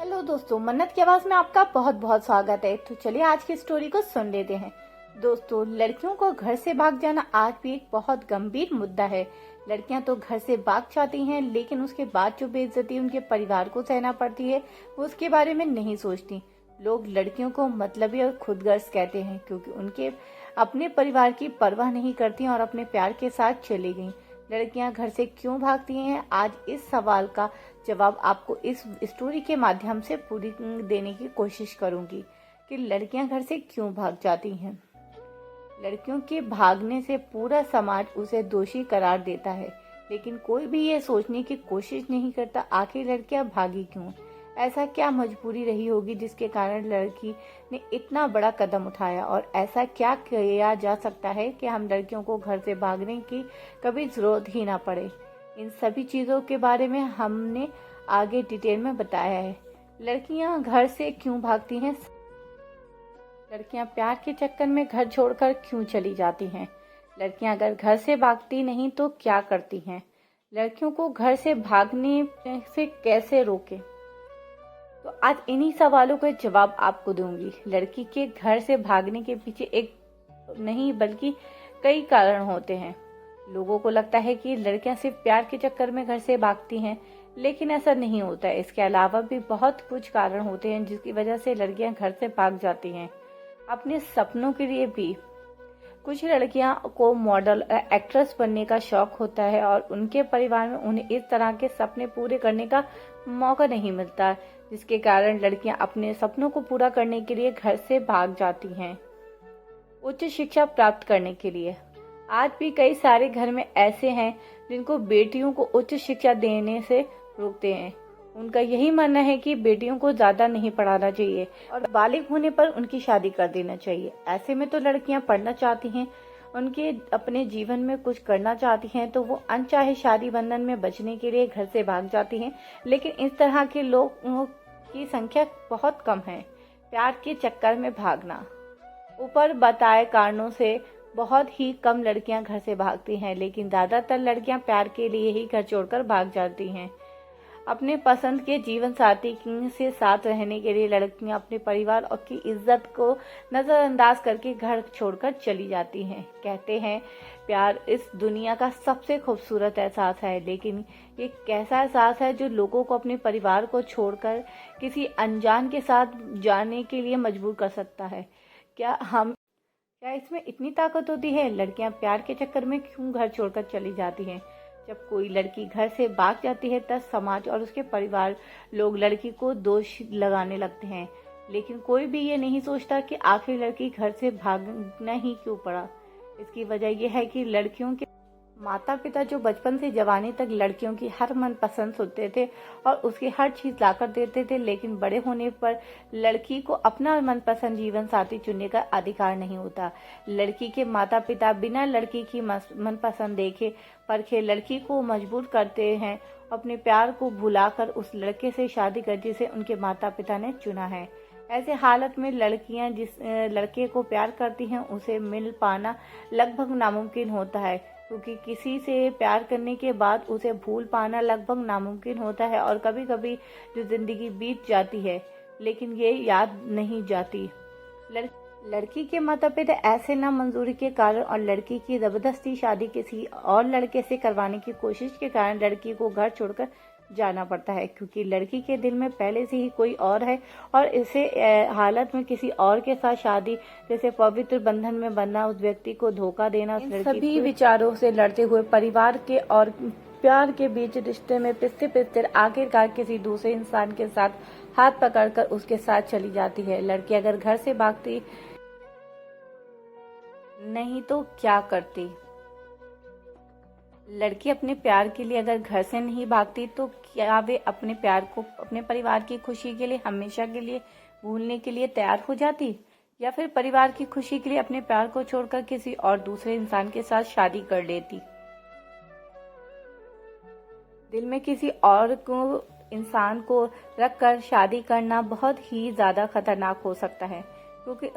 Hello दोस्तों, मन्नत की आवाज में आपका बहुत बहुत स्वागत है। तो चलिए आज की स्टोरी को सुन लेते हैं। दोस्तों, लड़कियों को घर से भाग जाना आज भी एक बहुत गंभीर मुद्दा है। लड़कियां तो घर से भाग जाती हैं, लेकिन उसके बाद जो बेइज्जती उनके परिवार को सहना पड़ती है वो उसके बारे में नहीं सोचती। लोग लड़कियों को मतलबी और खुदगर्ज कहते हैं क्योंकि उनके अपने परिवार की परवाह नहीं करती और अपने प्यार के साथ चली गईं। लड़कियां घर से क्यों भागती हैं, आज इस सवाल का जवाब आपको इस स्टोरी के माध्यम से पूरी देने की कोशिश करूंगी कि लड़कियां घर से क्यों भाग जाती हैं। लड़कियों के भागने से पूरा समाज उसे दोषी करार देता है, लेकिन कोई भी ये सोचने की कोशिश नहीं करता आखिर लड़कियां भागी क्यों। ऐसा क्या मजबूरी रही होगी जिसके कारण लड़की ने इतना बड़ा कदम उठाया, और ऐसा क्या किया जा सकता है कि हम लड़कियों को घर से भागने की कभी जरूरत ही ना पड़े। इन सभी चीजों के बारे में हमने आगे डिटेल में बताया है। लड़कियां घर से क्यों भागती हैं, लड़कियां प्यार के चक्कर में घर छोड़कर क्यों चली जाती हैं, लड़कियां अगर घर से भागती नहीं तो क्या करती हैं, लड़कियों को घर से भागने से कैसे रोकें। तो आज इन्हीं सवालों के जवाब आपको दूंगी। लड़की के घर से भागने के पीछे एक नहीं बल्कि कई कारण होते हैं। लोगों को लगता है कि लड़कियां सिर्फ प्यार के चक्कर में घर से भागती हैं, लेकिन ऐसा नहीं होता है। इसके अलावा भी बहुत कुछ कारण होते हैं जिसकी वजह से लड़कियां घर से भाग जाती हैं। अपने सपनों के लिए भी कुछ लड़कियां को मॉडल एक्ट्रेस बनने का शौक होता है और उनके परिवार में उन्हें इस तरह के सपने पूरे करने का मौका नहीं मिलता, जिसके कारण लड़कियां अपने सपनों को पूरा करने के लिए घर से भाग जाती हैं। उच्च शिक्षा प्राप्त करने के लिए आज भी कई सारे घर में ऐसे हैं जिनको बेटियों को उच्च शिक्षा देने से रोकते हैं। उनका यही मानना है कि बेटियों को ज्यादा नहीं पढ़ाना चाहिए और बालिग होने पर उनकी शादी कर देना चाहिए। ऐसे में तो लड़कियां पढ़ना चाहती हैं, उनके अपने जीवन में कुछ करना चाहती हैं, तो वो अनचाहे शादी बंधन में बचने के लिए घर से भाग जाती हैं। लेकिन इस तरह के लोगों की संख्या बहुत कम है। प्यार के चक्कर में भागना, ऊपर बताए कारणों से बहुत ही कम लड़कियां घर से भागती हैं, लेकिन ज्यादातर लड़कियां प्यार के लिए ही घर छोड़कर भाग जाती हैं। अपने पसंद के जीवन साथी से साथ रहने के लिए लड़कियां अपने परिवार और की इज्जत को नजरअंदाज करके घर छोड़कर चली जाती हैं। कहते हैं प्यार इस दुनिया का सबसे खूबसूरत एहसास है, लेकिन ये कैसा एहसास है जो लोगों को अपने परिवार को छोड़कर किसी अनजान के साथ जाने के लिए मजबूर कर सकता है। क्या इसमें इतनी ताकत होती है। लड़कियां प्यार के चक्कर में क्यों घर छोड़कर चली जाती हैं। जब कोई लड़की घर से भाग जाती है तब समाज और उसके परिवार लोग लड़की को दोष लगाने लगते हैं, लेकिन कोई भी ये नहीं सोचता कि आखिर लड़की घर से भागना ही क्यों पड़ा। इसकी वजह यह है कि लड़कियों के माता पिता जो बचपन से जवानी तक लड़कियों की हर मन पसंद सुनते थे और उसकी हर चीज लाकर देते थे, लेकिन बड़े होने पर लड़की को अपना मनपसंद जीवन साथी चुनने का अधिकार नहीं होता। लड़की के माता पिता बिना लड़की की मनपसंद देखे परखे लड़की को मजबूर करते हैं अपने प्यार को भुलाकर उस लड़के से शादी कर जिसे उनके माता पिता ने चुना है। ऐसे हालत में लड़कियां जिस लड़के को प्यार करती हैं उसे मिल पाना लगभग नामुमकिन होता है, क्योंकि किसी से प्यार करने के बाद उसे भूल पाना लगभग नामुमकिन होता है। और कभी कभी जो जिंदगी बीत जाती है लेकिन ये याद नहीं जाती। लड़की के माता पिता ऐसे ना मंजूरी के कारण और लड़की की जबरदस्ती शादी किसी और लड़के से करवाने की कोशिश के कारण लड़की को घर छोड़कर जाना पड़ता है, क्योंकि लड़की के दिल में पहले से ही कोई और है और इसे हालत में किसी और के साथ शादी जैसे पवित्र बंधन में बनना, उस व्यक्ति को धोखा देना, सभी विचारों से लड़ते हुए परिवार के और प्यार के बीच रिश्ते में पिसते पिसते आखिरकार किसी दूसरे इंसान के साथ हाथ पकड़कर उसके साथ चली जाती है। लड़की अगर घर से भागती नहीं तो क्या करती। लड़की अपने प्यार के लिए अगर घर से नहीं भागती तो क्या वे अपने प्यार को अपने परिवार की खुशी के लिए हमेशा के लिए भूलने के लिए तैयार हो जाती, या फिर परिवार की खुशी के लिए अपने प्यार को छोड़कर किसी और दूसरे इंसान के साथ शादी कर लेती। दिल में किसी और को इंसान को रखकर शादी करना बहुत ही ज्यादा खतरनाक हो सकता है, क्योंकि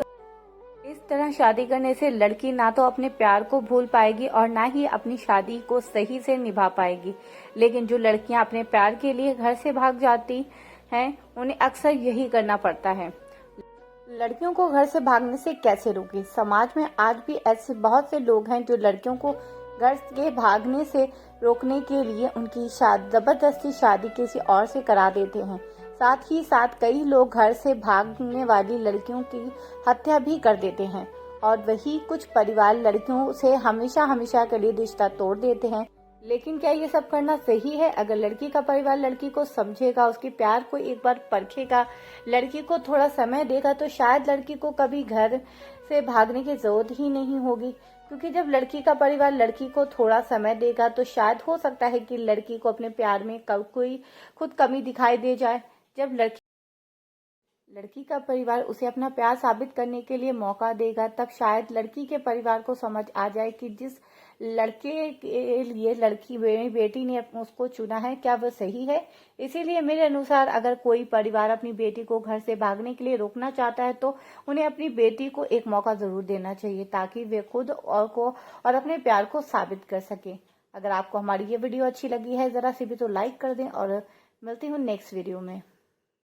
इस तरह शादी करने से लड़की ना तो अपने प्यार को भूल पाएगी और ना ही अपनी शादी को सही से निभा पाएगी। लेकिन जो लड़कियां अपने प्यार के लिए घर से भाग जाती हैं उन्हें अक्सर यही करना पड़ता है। लड़कियों को घर से भागने से कैसे रोकें? समाज में आज भी ऐसे बहुत से लोग हैं जो लड़कियों को घर के भागने से रोकने के लिए उनकी जबरदस्ती शादी किसी और से करा देते हैं। साथ ही साथ कई लोग घर से भागने वाली लड़कियों की हत्या भी कर देते हैं और वही कुछ परिवार लड़कियों से हमेशा हमेशा के लिए रिश्ता तोड़ देते हैं। लेकिन क्या ये सब करना सही है? अगर लड़की का परिवार लड़की को समझेगा, उसके प्यार को एक बार परखेगा, लड़की को थोड़ा समय देगा, तो शायद लड़की को कभी घर से भागने की जरूरत ही नहीं होगी। क्योंकि जब लड़की का परिवार लड़की को थोड़ा समय देगा तो शायद हो सकता है कि लड़की को अपने प्यार में कोई खुद कमी दिखाई दे जाए। जब लड़की का परिवार उसे अपना प्यार साबित करने के लिए मौका देगा, तब शायद लड़की के परिवार को समझ आ जाए कि जिस लड़के के लिए लड़की बेटी ने उसको चुना है, क्या वह सही है। इसीलिए मेरे अनुसार अगर कोई परिवार अपनी बेटी को घर से भागने के लिए रोकना चाहता है तो उन्हें अपनी बेटी को एक मौका जरूर देना चाहिए, ताकि वे खुद और अपने प्यार को साबित कर सके। अगर आपको हमारी ये वीडियो अच्छी लगी है, जरा सी भी तो लाइक कर दें और मिलती हूँ नेक्स्ट वीडियो में।